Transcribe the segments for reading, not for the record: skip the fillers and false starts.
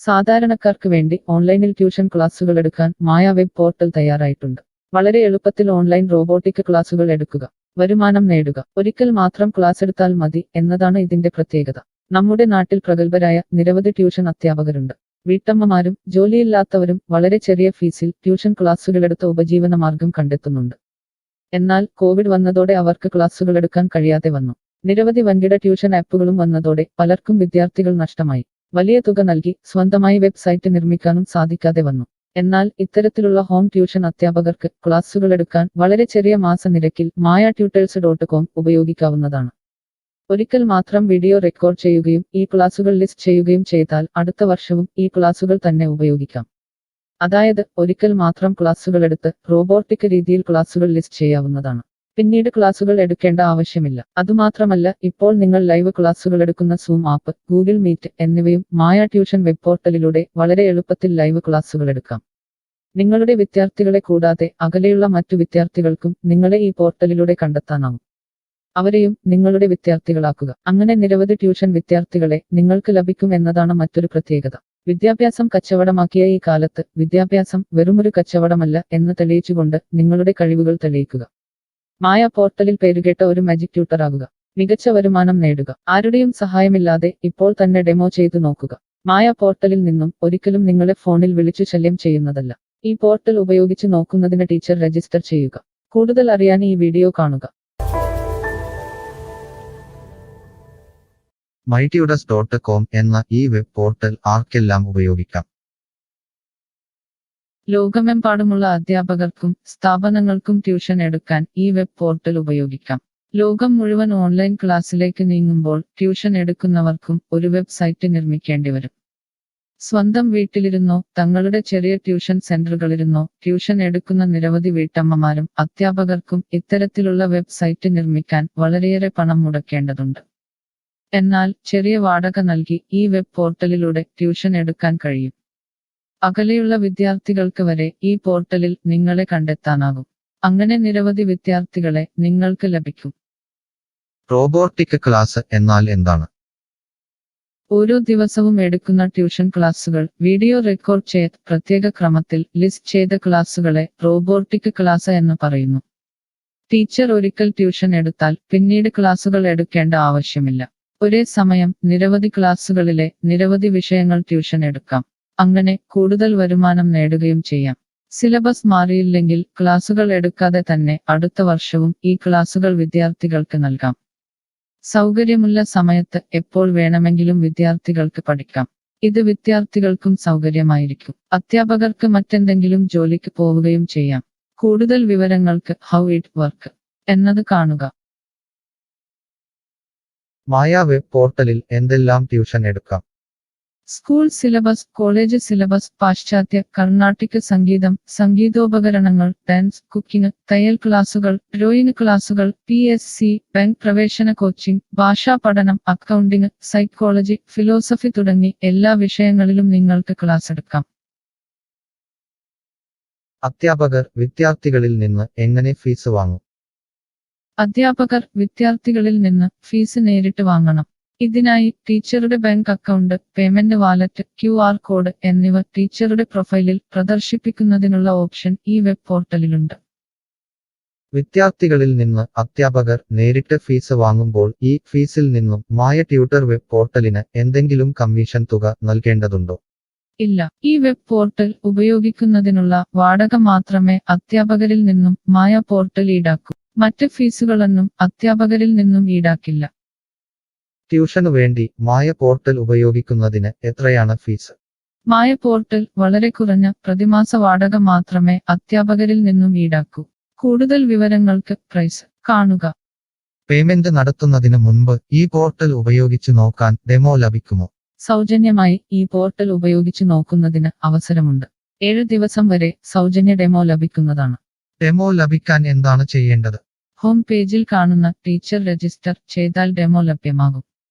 സാധാരണക്കാർക്ക് വേണ്ടി ഓൺലൈനിൽ ട്യൂഷൻ ക്ലാസുകൾ എടുക്കാൻ മായ വെബ് പോർട്ടൽ തയ്യാറായിട്ടുണ്ട്. വളരെ എളുപ്പത്തിൽ ഓൺലൈൻ റോബോട്ടിക് ക്ലാസുകൾ എടുക്കുക, വരുമാനം നേടുക. ഒരിക്കൽ മാത്രം ക്ലാസ് എടുത്താൽ മതി എന്നതാണ് ഇതിന്റെ പ്രത്യേകത. നമ്മുടെ നാട്ടിൽ പ്രഗത്ഭരായ നിരവധി ട്യൂഷൻ അധ്യാപകരുണ്ട്. വീട്ടമ്മമാരും ജോലിയില്ലാത്തവരും വളരെ ചെറിയ ഫീസിൽ ട്യൂഷൻ ക്ലാസുകളെടുത്ത് ഉപജീവന മാർഗം കണ്ടെത്തുന്നുണ്ട്. എന്നാൽ കോവിഡ് വന്നതോടെ അവർക്ക് ക്ലാസുകൾ എടുക്കാൻ കഴിയാതെ വന്നു. നിരവധി വൻകിട ട്യൂഷൻ ആപ്പുകളും വന്നതോടെ പലർക്കും വിദ്യാർത്ഥികൾ നഷ്ടമായി. വലിയ തുക നൽകി സ്വന്തമായി വെബ്സൈറ്റ് നിർമ്മിക്കാനും സാധിക്കാതെ വന്നു. എന്നാൽ ഇത്തരത്തിലുള്ള ഹോം ട്യൂഷൻ അധ്യാപകർക്ക് ക്ലാസുകൾ എടുക്കാൻ വളരെ ചെറിയ മാസ നിരക്കിൽ mayatutors.com ഉപയോഗിക്കാവുന്നതാണ്. ഒരിക്കൽ മാത്രം വീഡിയോ റെക്കോർഡ് ചെയ്യുകയും ഈ ക്ലാസുകൾ ലിസ്റ്റ് ചെയ്യുകയും ചെയ്താൽ അടുത്ത വർഷവും ഈ ക്ലാസുകൾ തന്നെ ഉപയോഗിക്കാം. അതായത് ഒരിക്കൽ മാത്രം ക്ലാസുകൾ എടുത്ത് റോബോട്ടിക് രീതിയിൽ ക്ലാസുകൾ ലിസ്റ്റ് ചെയ്യാവുന്നതാണ്. പിന്നീട് ക്ലാസുകൾ എടുക്കേണ്ട ആവശ്യമില്ല. അതുമാത്രമല്ല, ഇപ്പോൾ നിങ്ങൾ ലൈവ് ക്ലാസുകൾ എടുക്കുന്ന സൂം ആപ്പ്, ഗൂഗിൾ മീറ്റ് എന്നിവയും മായ ട്യൂഷൻ വെബ് പോർട്ടലിലൂടെ വളരെ എളുപ്പത്തിൽ ലൈവ് ക്ലാസുകൾ എടുക്കാം. നിങ്ങളുടെ വിദ്യാർത്ഥികളെ കൂടാതെ അകലെയുള്ള മറ്റു വിദ്യാർത്ഥികൾക്കും നിങ്ങളെ ഈ പോർട്ടലിലൂടെ കണ്ടെത്താനാവും. അവരെയും നിങ്ങളുടെ വിദ്യാർത്ഥികളാക്കുക. അങ്ങനെ നിരവധി ട്യൂഷൻ വിദ്യാർത്ഥികളെ നിങ്ങൾക്ക് ലഭിക്കും എന്നതാണ് മറ്റൊരു പ്രത്യേകത. വിദ്യാഭ്യാസം കച്ചവടമാക്കിയ ഈ കാലത്ത് വിദ്യാഭ്യാസം വെറുമൊരു കച്ചവടമല്ല എന്ന് തെളിയിച്ചുകൊണ്ട് നിങ്ങളുടെ കഴിവുകൾ തെളിയിക്കുക. മായ പോർട്ടലിൽ പേരുകേട്ട ഒരു മാജിക് ട്യൂട്ടർ ആകുക. മികച്ച വരുമാനം നേടുക. ആരുടെയും സഹായമില്ലാതെ ഇപ്പോൾ തന്നെ ഡെമോ ചെയ്തു നോക്കുക. മായ പോർട്ടലിൽ നിന്നും ഒരിക്കലും നിങ്ങളെ ഫോണിൽ വിളിച്ചു ശല്യം ചെയ്യുന്നതല്ല. ഈ പോർട്ടൽ ഉപയോഗിച്ച് നോക്കുന്നതിന് ടീച്ചർ രജിസ്റ്റർ ചെയ്യുക. കൂടുതൽ അറിയാൻ ഈ വീഡിയോ കാണുക. mytutors.com എന്ന ഈ വെബ് പോർട്ടൽ ആർക്കെല്ലാം ഉപയോഗിക്കാം? ലോകമെമ്പാടുമുള്ള അധ്യാപകർക്കും സ്ഥാപനങ്ങൾക്കും ട്യൂഷൻ എടുക്കാൻ ഈ വെബ് പോർട്ടൽ ഉപയോഗിക്കാം. ലോകം മുഴുവൻ ഓൺലൈൻ ക്ലാസ്സിലേക്ക് നീങ്ങുമ്പോൾ ട്യൂഷൻ എടുക്കുന്നവർക്കും ഒരു വെബ്സൈറ്റ് നിർമ്മിക്കേണ്ടി വരും. സ്വന്തം വീട്ടിലിരുന്നോ തങ്ങളുടെ ചെറിയ ട്യൂഷൻ സെന്ററുകളിലിരുന്നോ ട്യൂഷൻ എടുക്കുന്ന നിരവധി വീട്ടമ്മമാരും അധ്യാപകർക്കും ഇത്തരത്തിലുള്ള വെബ്സൈറ്റ് നിർമ്മിക്കാൻ വളരെയേറെ പണം മുടക്കേണ്ടതുണ്ട്. എന്നാൽ ചെറിയ വാടക നൽകി ഈ വെബ് പോർട്ടലിലൂടെ ട്യൂഷൻ എടുക്കാൻ കഴിയും. അകലെയുള്ള വിദ്യാർത്ഥികൾക്ക് വരെ ഈ പോർട്ടലിൽ നിങ്ങളെ കണ്ടെത്താനാകും. അങ്ങനെ നിരവധി വിദ്യാർത്ഥികളെ നിങ്ങൾക്ക് ലഭിക്കും. റോബോട്ടിക് ക്ലാസ് എന്നാൽ എന്താണ്? ഓരോ ദിവസവും എടുക്കുന്ന ട്യൂഷൻ ക്ലാസുകൾ വീഡിയോ റെക്കോർഡ് ചെയ്ത് പ്രത്യേക ക്രമത്തിൽ ലിസ്റ്റ് ചെയ്ത ക്ലാസുകളെ റോബോട്ടിക് ക്ലാസ് എന്ന് പറയുന്നു. ടീച്ചർ ഒരിക്കൽ ട്യൂഷൻ എടുത്താൽ പിന്നീട് ക്ലാസുകൾ എടുക്കേണ്ട ആവശ്യമില്ല. ഒരേ സമയം നിരവധി ക്ലാസുകളിലെ നിരവധി വിഷയങ്ങൾ ട്യൂഷൻ എടുക്കാം. അങ്ങനെ കൂടുതൽ വരുമാനം നേടുകയും ചെയ്യാം. സിലബസ് മാറിയില്ലെങ്കിൽ ക്ലാസുകൾ എടുക്കാതെ തന്നെ അടുത്ത വർഷവും ഈ ക്ലാസുകൾ വിദ്യാർത്ഥികൾക്ക് നൽകാം. സൗകര്യമുള്ള സമയത്ത് എപ്പോൾ വേണമെങ്കിലും വിദ്യാർത്ഥികൾക്ക് പഠിക്കാം. ഇത് വിദ്യാർത്ഥികൾക്കും സൗകര്യമായിരിക്കും. അധ്യാപകർക്ക് മറ്റെന്തെങ്കിലും ജോലിക്ക് പോവുകയും ചെയ്യാം. കൂടുതൽ വിവരങ്ങൾക്ക് ഹൗ ഇറ്റ് വർക്ക് എന്നത് കാണുക. മായ വെബ് പോർട്ടലിൽ എന്തെല്ലാം ട്യൂഷൻ എടുക്കാം? സ്കൂൾ സിലബസ്, കോളേജ് സിലബസ്, പാശ്ചാത്യ, കർണാട്ടിക് സംഗീതം, സംഗീതോപകരണങ്ങൾ, ഡാൻസ്, കുക്കിംഗ്, തയ്യൽ ക്ലാസുകൾ, ഡ്രോയിങ് ക്ലാസുകൾ, PSC, ബാങ്ക് പ്രവേശന കോച്ചിംഗ്, ഭാഷാ പഠനം, അക്കൗണ്ടിംഗ്, സൈക്കോളജി, ഫിലോസഫി തുടങ്ങി എല്ലാ വിഷയങ്ങളിലും നിങ്ങൾക്ക് ക്ലാസ് എടുക്കാം. അധ്യാപകർ വിദ്യാർത്ഥികളിൽ നിന്ന് എങ്ങനെ ഫീസ് വാങ്ങും? അധ്യാപകർ വിദ്യാർത്ഥികളിൽ നിന്ന് ഫീസ് നേരിട്ട് വാങ്ങണം. ഇതിനായി ടീച്ചറുടെ bank account, payment wallet, QR code എന്നിവ ടീച്ചറുടെ പ്രൊഫൈലിൽ പ്രദർശിപ്പിക്കുന്നതിനുള്ള ഓപ്ഷൻ ഈ വെബ് പോർട്ടലിലുണ്ട്. വിദ്യാർത്ഥികളിൽ നിന്ന് അധ്യാപകർ നേരിട്ട് ഫീസ് വാങ്ങുമ്പോൾ ഈ ഫീസിൽ നിന്നും മായ ട്യൂട്ടർ വെബ് പോർട്ടലിന് എന്തെങ്കിലും കമ്മീഷൻ തുക നൽകേണ്ടതുണ്ടോ? ഇല്ല. ഈ വെബ് പോർട്ടൽ ഉപയോഗിക്കുന്നതിനുള്ള വാടക മാത്രമേ അധ്യാപകരിൽ നിന്നും മായ പോർട്ടൽ ഈടാക്കൂ. മറ്റ് ഫീസുകളൊന്നും അധ്യാപകരിൽ നിന്നും ഈടാക്കില്ല. ട്യൂഷനു വേണ്ടി മായ പോർട്ടൽ ഉപയോഗിക്കുന്നതിന് എത്രയാണ് ഫീസ്? മായ പോർട്ടൽ വളരെ കുറഞ്ഞ പ്രതിമാസ വാടക മാത്രമേ അധ്യാപകരിൽ നിന്നും ഈടാക്കൂ. കൂടുതൽ വിവരങ്ങൾക്ക് പ്രൈസ് കാണുക. പേയ്മെന്റ് നടത്തുന്നതിന് മുൻപ് ഈ പോർട്ടൽ ഉപയോഗിച്ചു നോക്കാൻ ഡെമോ ലഭിക്കുമോ? സൗജന്യമായി ഈ പോർട്ടൽ ഉപയോഗിച്ചു നോക്കുന്നതിന് അവസരമുണ്ട്. 7 ദിവസം വരെ സൗജന്യ ഡെമോ ലഭിക്കുന്നതാണ്. ഡെമോ ലഭിക്കാൻ എന്താണ് ചെയ്യേണ്ടത്? ഹോം പേജിൽ കാണുന്ന ടീച്ചർ രജിസ്റ്റർ ചെയ്താൽ ഡെമോ ലഭ്യമാകും.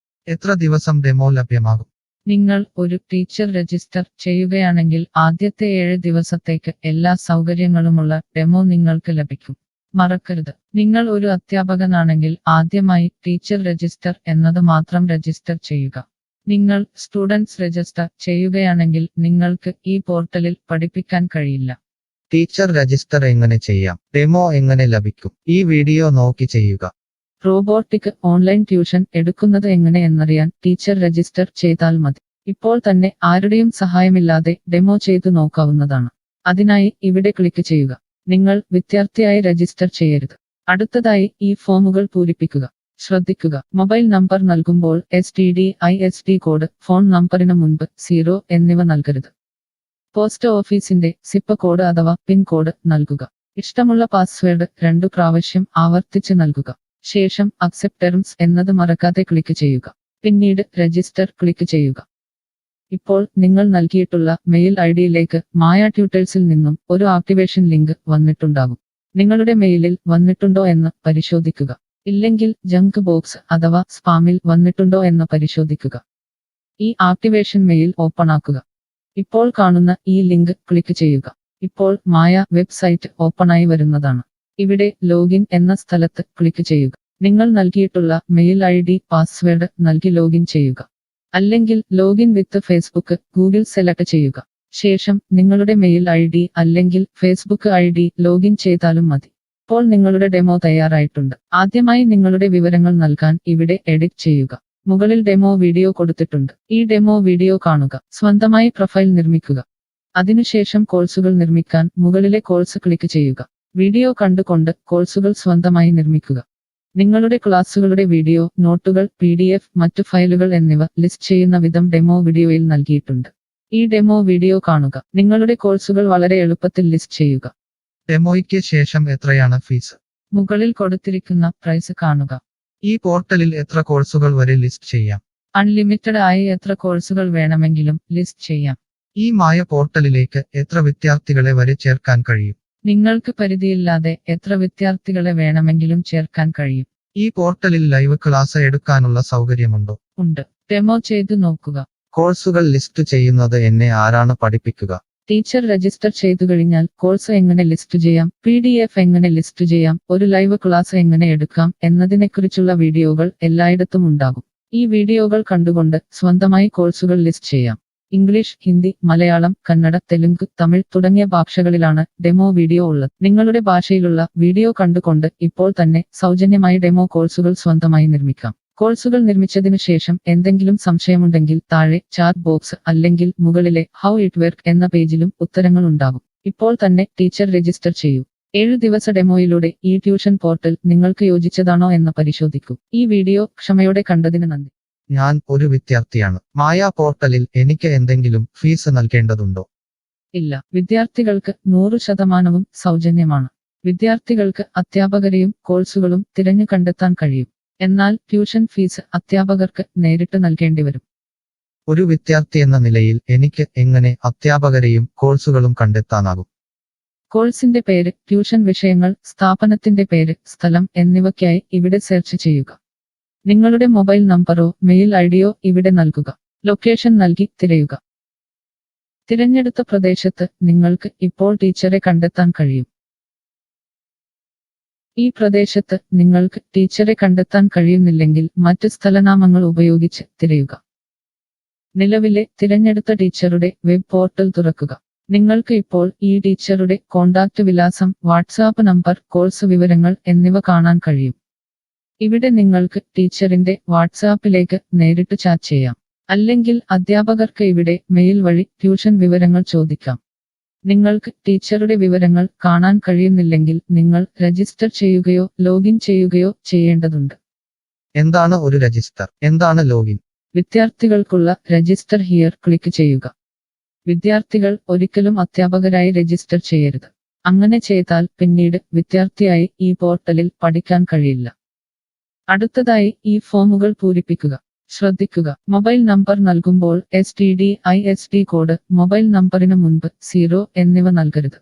എത്ര ദിവസം ഡെമോ ലഭ്യമാകും? നിങ്ങൾ ഒരു ടീച്ചർ രജിസ്റ്റർ ചെയ്യുകയാണെങ്കിൽ ആദ്യത്തെ 7 ദിവസത്തേക്ക് എല്ലാ സൗകര്യങ്ങളുമുള്ള ഡെമോ നിങ്ങൾക്ക് ലഭിക്കും. മറക്കരുത്, നിങ്ങൾ ഒരു അധ്യാപകനാണെങ്കിൽ ആദ്യമായി ടീച്ചർ രജിസ്റ്റർ എന്നത് മാത്രം രജിസ്റ്റർ ചെയ്യുക. നിങ്ങൾ സ്റ്റുഡൻസ് രജിസ്റ്റർ ചെയ്യുകയാണെങ്കിൽ നിങ്ങൾക്ക് ഈ പോർട്ടലിൽ പഠിപ്പിക്കാൻ കഴിയില്ല. ടീച്ചർ രജിസ്റ്റർ എങ്ങനെ ചെയ്യാം? ഡെമോ എങ്ങനെ ലഭിക്കും? ഈ വീഡിയോ നോക്കി ചെയ്യുക. റോബോട്ടിക് ഓൺലൈൻ ട്യൂഷൻ എടുക്കുന്നത് എങ്ങനെ എന്നറിയാൻ ടീച്ചർ രജിസ്റ്റർ ചെയ്താൽ മതി. ഇപ്പോൾ തന്നെ ആരുടെയും സഹായമില്ലാതെ ഡെമോ ചെയ്തു നോക്കാവുന്നതാണ്. അതിനായി ഇവിടെ ക്ലിക്ക് ചെയ്യുക. നിങ്ങൾ വിദ്യാർത്ഥിയായി രജിസ്റ്റർ ചെയ്യരുത്. അടുത്തതായി ഈ ഫോമുകൾ പൂരിപ്പിക്കുക. ശ്രദ്ധിക്കുക, മൊബൈൽ നമ്പർ നൽകുമ്പോൾ STD/ISD കോഡ്, ഫോൺ നമ്പറിന് മുൻപ് 0 എന്നിവ നൽകരുത്. പോസ്റ്റ് ഓഫീസിന്റെ സിപ്പ് കോഡ് അഥവാ പിൻ കോഡ് നൽകുക. ഇഷ്ടമുള്ള പാസ്വേഡ് 2 പ്രാവശ്യം ആവർത്തിച്ച് നൽകുക. ശേഷം അക്സെപ്റ്റ് ടേംസ് എന്നത് മറക്കാതെ ക്ലിക്ക് ചെയ്യുക. പിന്നീട് രജിസ്റ്റർ ക്ലിക്ക് ചെയ്യുക. ഇപ്പോൾ നിങ്ങൾ നൽകിയിട്ടുള്ള മെയിൽ ഐഡിയിലേക്ക് മായ ട്യൂട്ടേഴ്സിൽ നിന്നും ഒരു ആക്ടിവേഷൻ ലിങ്ക് വന്നിട്ടുണ്ടാകും. നിങ്ങളുടെ മെയിലിൽ വന്നിട്ടുണ്ടോ എന്ന് പരിശോധിക്കുക. ഇല്ലെങ്കിൽ ജങ്ക് ബോക്സ് അഥവാ സ്പാമിൽ വന്നിട്ടുണ്ടോ എന്ന് പരിശോധിക്കുക. ഈ ആക്ടിവേഷൻ മെയിൽ ഓപ്പൺ ആക്കുക. ഇപ്പോൾ കാണുന്ന ഈ ലിങ്ക് ക്ലിക്ക് ചെയ്യുക. ഇപ്പോൾ മായ വെബ്സൈറ്റ് ഓപ്പണായി വരുന്നതാണ്. ഇവിടെ ലോഗിൻ എന്ന സ്ഥലത്ത് ക്ലിക്ക് ചെയ്യുക. നിങ്ങൾ നൽകിയിട്ടുള്ള മെയിൽ ID, പാസ്വേഡ് നൽകി ലോഗിൻ ചെയ്യുക. അല്ലെങ്കിൽ ലോഗിൻ വിത്ത് ഫേസ്ബുക്ക്, ഗൂഗിൾ സെലക്ട് ചെയ്യുക. ശേഷം നിങ്ങളുടെ മെയിൽ ID അല്ലെങ്കിൽ ഫേസ്ബുക്ക് ID ലോഗിൻ ചെയ്താലും മതി. ഇപ്പോൾ നിങ്ങളുടെ ഡെമോ തയ്യാറായിട്ടുണ്ട്. ആദ്യമായി നിങ്ങളുടെ വിവരങ്ങൾ നൽകാൻ ഇവിടെ എഡിറ്റ് ചെയ്യുക. മുകളിൽ ഡെമോ വീഡിയോ കൊടുത്തിട്ടുണ്ട്. ഈ ഡെമോ വീഡിയോ കാണുക. സ്വന്തമായി പ്രൊഫൈൽ നിർമ്മിക്കുക. അതിനുശേഷം കോഴ്സുകൾ നിർമ്മിക്കാൻ മുകളിലെ കോഴ്സ് ക്ലിക്ക് ചെയ്യുക. വീഡിയോ കണ്ടുകൊണ്ട് കോഴ്സുകൾ സ്വന്തമായി നിർമ്മിക്കുക. നിങ്ങളുടെ ക്ലാസുകളുടെ വീഡിയോ, നോട്ടുകൾ, PDF, മറ്റു ഫയലുകൾ എന്നിവ ലിസ്റ്റ് ചെയ്യുന്ന വിധം ഡെമോ വീഡിയോയിൽ നൽകിയിട്ടുണ്ട്. ഈ ഡെമോ വീഡിയോ കാണുക. നിങ്ങളുടെ കോഴ്സുകൾ വളരെ എളുപ്പത്തിൽ ലിസ്റ്റ് ചെയ്യുക. ഡെമോയ്ക്ക് ശേഷം എത്രയാണ് ഫീസ്? മുകളിൽ കൊടുത്തിരിക്കുന്ന പ്രൈസ് കാണുക. ഈ പോർട്ടലിൽ എത്ര കോഴ്സുകൾ വരെ ലിസ്റ്റ് ചെയ്യാം? അൺലിമിറ്റഡ് ആയി എത്ര കോഴ്സുകൾ വേണമെങ്കിലും ലിസ്റ്റ് ചെയ്യാം. ഈ മായ പോർട്ടലിലേക്ക് എത്ര വിദ്യാർത്ഥികളെ വരെ ചേർക്കാൻ കഴിയും? നിങ്ങൾക്ക് പരിധിയില്ലാതെ എത്ര വിദ്യാർത്ഥികളെ വേണമെങ്കിലും ചേർക്കാൻ കഴിയും. ഈ പോർട്ടലിൽ ലൈവ് ക്ലാസ് എടുക്കാനുള്ള സൗകര്യമുണ്ടോ? ഉണ്ട്. ഡെമോ ചെയ്തു നോക്കുക. കോഴ്സുകൾ ലിസ്റ്റ് ചെയ്യുന്നത് എന്നെ ആരാണ് പഠിപ്പിക്കുക? ടീച്ചർ രജിസ്റ്റർ ചെയ്തു കഴിഞ്ഞാൽ കോഴ്സ് എങ്ങനെ ലിസ്റ്റ് ചെയ്യാം, PDF എങ്ങനെ ലിസ്റ്റ് ചെയ്യാം, ഒരു ലൈവ് ക്ലാസ് എങ്ങനെ എടുക്കാം എന്നതിനെക്കുറിച്ചുള്ള വീഡിയോകൾ എല്ലായിടത്തും ഉണ്ടാകും. ഈ വീഡിയോകൾ കണ്ടുകൊണ്ട് സ്വന്തമായി കോഴ്സുകൾ ലിസ്റ്റ് ചെയ്യാം. ഇംഗ്ലീഷ്, ഹിന്ദി, മലയാളം, കന്നഡ, തെലുങ്ക്, തമിഴ് തുടങ്ങിയ ഭാഷകളിലാണ് ഡെമോ വീഡിയോ ഉള്ളത്. നിങ്ങളുടെ ഭാഷയിലുള്ള വീഡിയോ കണ്ടുകൊണ്ട് ഇപ്പോൾ തന്നെ സൗജന്യമായി ഡെമോ കോഴ്സുകൾ സ്വന്തമായി നിർമ്മിക്കാം. കോഴ്സുകൾ നിർമ്മിച്ചതിനു ശേഷം എന്തെങ്കിലും സംശയമുണ്ടെങ്കിൽ താഴെ ചാറ്റ് ബോക്സ് അല്ലെങ്കിൽ മുകളിലെ ഹൗ ഇറ്റ് വർക്ക് എന്ന പേജിലും ഉത്തരങ്ങൾ ഉണ്ടാകും. ഇപ്പോൾ തന്നെ ടീച്ചർ രജിസ്റ്റർ ചെയ്യൂ. 7 ദിവസ ഡെമോയിലൂടെ ഈ ട്യൂഷൻ പോർട്ടൽ നിങ്ങൾക്ക് യോജിച്ചതാണോ എന്ന് പരിശോധിക്കൂ. ഈ വീഡിയോ ക്ഷമയോടെ കണ്ടതിന് നന്ദി. ഞാൻ ഒരു വിദ്യാർത്ഥിയാണ്. മായ പോർട്ടലിൽ എനിക്ക് എന്തെങ്കിലും ഫീസ് നൽകേണ്ടതുണ്ടോ? ഇല്ല. വിദ്യാർത്ഥികൾക്ക് 100% സൗജന്യമാണ്. വിദ്യാർത്ഥികൾക്ക് അധ്യാപകരെയും കോഴ്സുകളും തിരഞ്ഞു കണ്ടെത്താൻ കഴിയും. എന്നാൽ ട്യൂഷൻ ഫീസ് അധ്യാപകർക്ക് നേരിട്ട് നൽകേണ്ടി വരും. ഒരു വിദ്യാർത്ഥി എന്ന നിലയിൽ എനിക്ക് എങ്ങനെ അധ്യാപകരെയും കോഴ്സുകളും കണ്ടെത്താനാകും? കോഴ്സിന്റെ പേര്, ട്യൂഷൻ വിഷയങ്ങൾ, സ്ഥാപനത്തിന്റെ പേര്, സ്ഥലം എന്നിവയ്ക്കായി ഇവിടെ സെർച്ച് ചെയ്യുക. നിങ്ങളുടെ മൊബൈൽ നമ്പറോ മെയിൽ ഐഡിയോ ഇവിടെ നൽകുക. ലൊക്കേഷൻ നൽകി തിരയുക. തിരഞ്ഞെടുത്ത പ്രദേശത്ത് നിങ്ങൾക്ക് ഇപ്പോൾ ടീച്ചറെ കണ്ടെത്താൻ കഴിയും. ഈ പ്രദേശത്ത് നിങ്ങൾക്ക് ടീച്ചറെ കണ്ടെത്താൻ കഴിയുന്നില്ലെങ്കിൽ മറ്റ് സ്ഥലനാമങ്ങൾ ഉപയോഗിച്ച് തിരയുക. നിലവിലെ തിരഞ്ഞെടുത്ത ടീച്ചറുടെ വെബ് പോർട്ടൽ തുറക്കുക. നിങ്ങൾക്ക് ഇപ്പോൾ ഈ ടീച്ചറുടെ കോൺടാക്റ്റ് വിലാസം, വാട്സാപ്പ് നമ്പർ, കോഴ്സ് വിവരങ്ങൾ എന്നിവ കാണാൻ കഴിയും. ഇവിടെ നിങ്ങൾക്ക് ടീച്ചറിന്റെ വാട്സാപ്പിലേക്ക് നേരിട്ട് ചാറ്റ് ചെയ്യാം. അല്ലെങ്കിൽ അധ്യാപകർക്ക് ഇവിടെ മെയിൽ വഴി ട്യൂഷൻ വിവരങ്ങൾ ചോദിക്കാം. നിങ്ങൾക്ക് ടീച്ചറുടെ വിവരങ്ങൾ കാണാൻ കഴിയുന്നില്ലെങ്കിൽ നിങ്ങൾ രജിസ്റ്റർ ചെയ്യുകയോ ലോഗിൻ ചെയ്യുകയോ ചെയ്യേണ്ടതുണ്ട്. എന്താണ് ഒരു രജിസ്റ്റർ? എന്താണ് ലോഗിൻ? വിദ്യാർത്ഥികൾക്കുള്ള രജിസ്റ്റർ ഹിയർ ക്ലിക്ക് ചെയ്യുക. വിദ്യാർത്ഥികൾ ഒരിക്കലും അധ്യാപകരായി രജിസ്റ്റർ ചെയ്യരുത്. അങ്ങനെ ചെയ്താൽ പിന്നീട് വിദ്യാർത്ഥിയായി ഈ പോർട്ടലിൽ പഠിക്കാൻ കഴിയില്ല. അടുത്തതായി ഈ ഫോമുകൾ പൂരിപ്പിക്കുക. ശ്രദ്ധിക്കുക, മൊബൈൽ നമ്പർ നൽകുമ്പോൾ STD/ISD കോഡ്, മൊബൈൽ നമ്പറിന് മുൻപ് 0 എന്നിവ നൽകരുത്.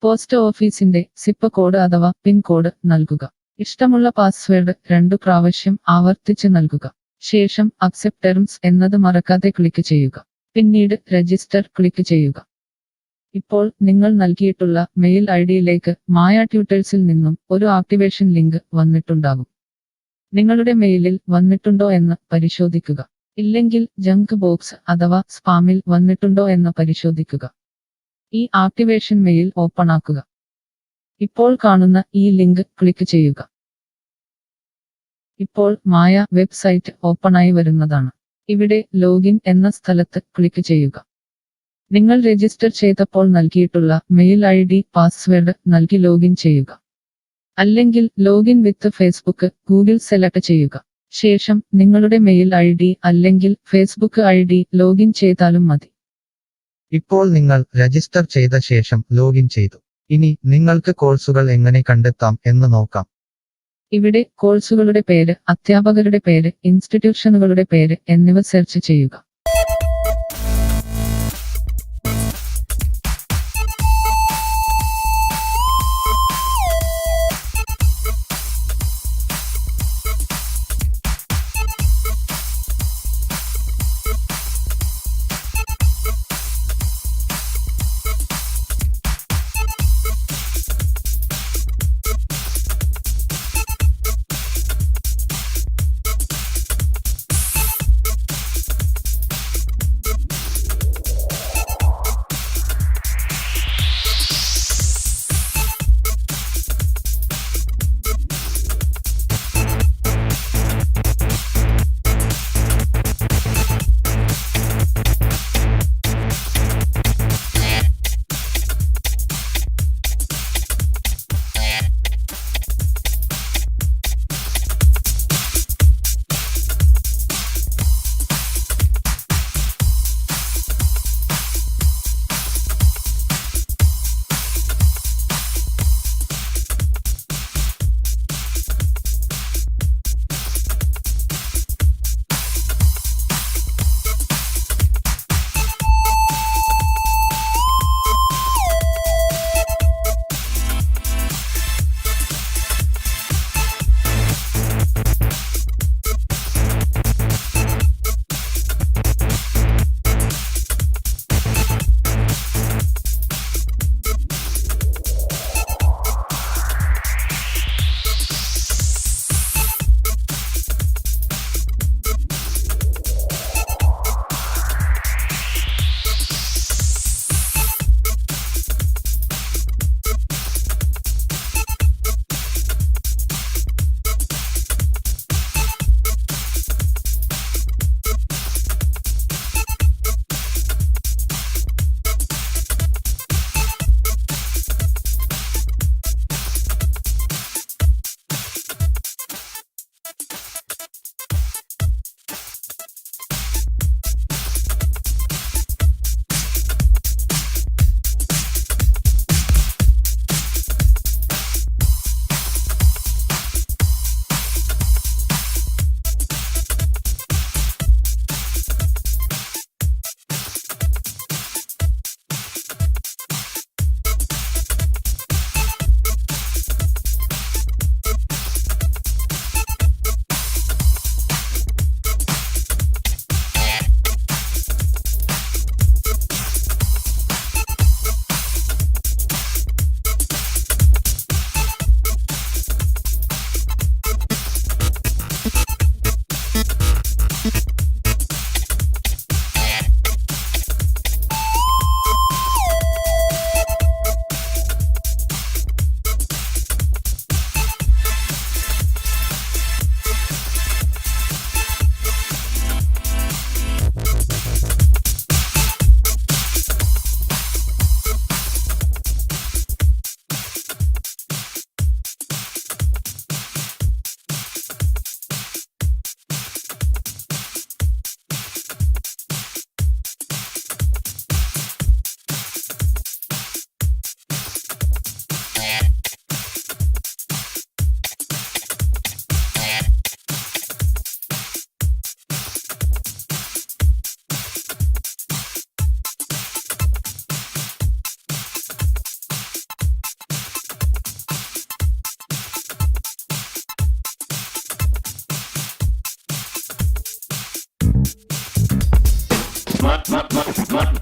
പോസ്റ്റ് ഓഫീസിന്റെ സിപ്പ് കോഡ് അഥവാ പിൻ കോഡ് നൽകുക. ഇഷ്ടമുള്ള പാസ്വേഡ് 2 പ്രാവശ്യം ആവർത്തിച്ച് നൽകുക. ശേഷം അക്സെപ്റ്റ് ടേംസ് എന്നത് മറക്കാതെ ക്ലിക്ക് ചെയ്യുക. പിന്നീട് രജിസ്റ്റർ ക്ലിക്ക് ചെയ്യുക. ഇപ്പോൾ നിങ്ങൾ നൽകിയിട്ടുള്ള മെയിൽ ഐഡിയിലേക്ക് മായ ട്യൂട്ടേഴ്സിൽ നിന്നും ഒരു ആക്ടിവേഷൻ ലിങ്ക് വന്നിട്ടുണ്ടാകും. നിങ്ങളുടെ മെയിലിൽ വന്നിട്ടുണ്ടോ എന്ന് പരിശോധിക്കുക. ഇല്ലെങ്കിൽ ജങ്ക് ബോക്സ് അഥവാ സ്പാമിൽ വന്നിട്ടുണ്ടോ എന്ന് പരിശോധിക്കുക. ഈ ആക്ടിവേഷൻ മെയിൽ ഓപ്പൺ ആക്കുക. ഇപ്പോൾ കാണുന്ന ഈ ലിങ്ക് ക്ലിക്ക് ചെയ്യുക. ഇപ്പോൾ മായ വെബ്സൈറ്റ് ഓപ്പണായി വരുന്നതാണ്. ഇവിടെ ലോഗിൻ എന്ന സ്ഥലത്ത് ക്ലിക്ക് ചെയ്യുക. നിങ്ങൾ രജിസ്റ്റർ ചെയ്തപ്പോൾ നൽകിയിട്ടുള്ള മെയിൽ ID പാസ്വേഡ് നൽകി ലോഗിൻ ചെയ്യുക. അല്ലെങ്കിൽ ലോഗിൻ വിത്ത് ഫേസ്ബുക്ക് ഗൂഗിൾ സെലക്ട് ചെയ്യുക. ശേഷം നിങ്ങളുടെ മെയിൽ ID അല്ലെങ്കിൽ ഫേസ്ബുക്ക് ID ലോഗിൻ ചെയ്താലും മതി. ഇപ്പോൾ നിങ്ങൾ രജിസ്റ്റർ ചെയ്ത ശേഷം ലോഗിൻ ചെയ്തു. ഇനി നിങ്ങൾക്ക് കോഴ്സുകൾ എങ്ങനെ കണ്ടെത്താം എന്ന് നോക്കാം. ഇവിടെ കോഴ്സുകളുടെ പേര്, അധ്യാപകരുടെ പേര്, ഇൻസ്റ്റിറ്റ്യൂഷനുകളുടെ പേര് എന്നിവ സെർച്ച് ചെയ്യുക.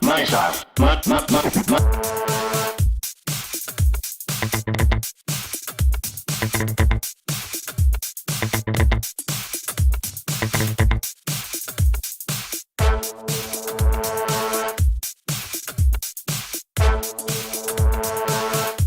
My style.